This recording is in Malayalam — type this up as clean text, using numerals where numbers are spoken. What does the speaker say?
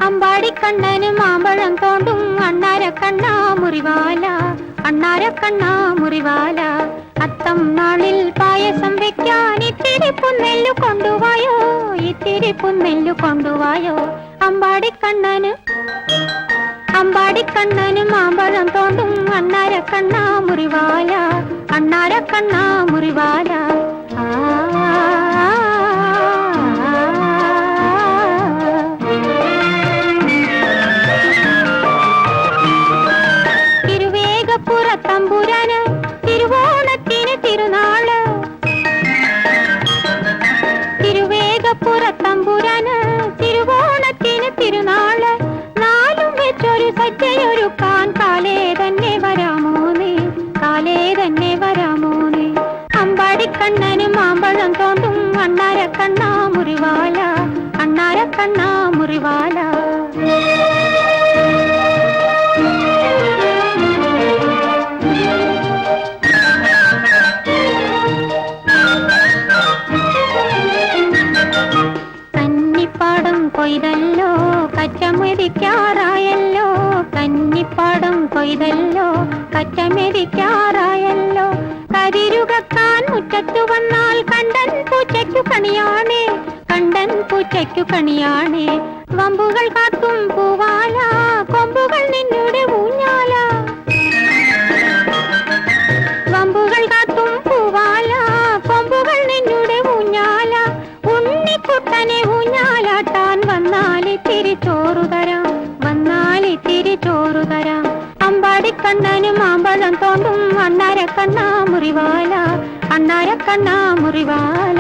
അമ്പാടിക്കണ്ണന് മാമ്പഴം തോണ്ടും അണ്ണാരക്കണ്ണാ മുറിവാല, അണ്ണാരക്കണ്ണാ മുറിവാല. അത്തം നാളിൽ പായസം വെക്കാൻ ഇത്തിരി പുന്നെല്ലു കൊണ്ടുവായോ, ഇത്തിരി പുന്നെല്ലു കൊണ്ടുവായോ. അമ്പാടിക്കണ്ണന് മാമ്പഴം തോണ്ടും അണ്ണാരക്കണ്ണാ മുറിവാല, അണ്ണാരക്കണ്ണാ മുറിവാല. തമ്പുരാന് തിരുവോണത്തിന് തിരുനാള്, തിരുവേഗപ്പുറത്തമ്പുരാന് തിരുവോണത്തിന് തിരുനാള്. നാലും വെച്ചൊരു സജ്ജയൊരുക്കാൻ കാലേ തന്നെ വരാമോ നീ, കാലേ തന്നെ വരാമോ നീ. അമ്പാടിക്കണ്ണന് മാമ്പഴം തോണ്ടും അണ്ണാരക്കണ്ണാ മുറിവാല, അണ്ണാരക്കണ്ണാ മുറിവാല. കൊയ്തല്ലോ കച്ചമെതിക്കാറായല്ലോ, കന്നിപ്പാടം കൊയ്തല്ലോ കച്ചമെതിക്കാറായല്ലോ. കരിരുകക്കാൻ മുറ്റത്തു വന്നാൽ കണ്ടൻ പൂച്ചയ്ക്കു കണിയാണേ, കണ്ടൻ പൂച്ചയ്ക്കു കണിയാണേ. വമ്പുകൾ കാത്തും പൂവാല, കൊമ്പുകൾ നിന്നുടെ ഊഞ്ഞാല. വമ്പുകൾ കാത്തും പൂവാല, കൊമ്പുകൾ നിന്നുടെ ഊഞ്ഞാല. ഉണ്ണിക്കുട്ടനെ ഊഞ്ഞാലാട്ടാൻ വന്നാലി തിരിച്ചോറു തരാം, വന്നാലി തിരിച്ചോറു തരാം. അമ്പാടിക്കണ്ണന് മാമ്പഴം തോണ്ടും അണ്ണാരക്കണ്ണാ മുറിവാല, അണ്ണാരക്കണ്ണാ മുറിവാല.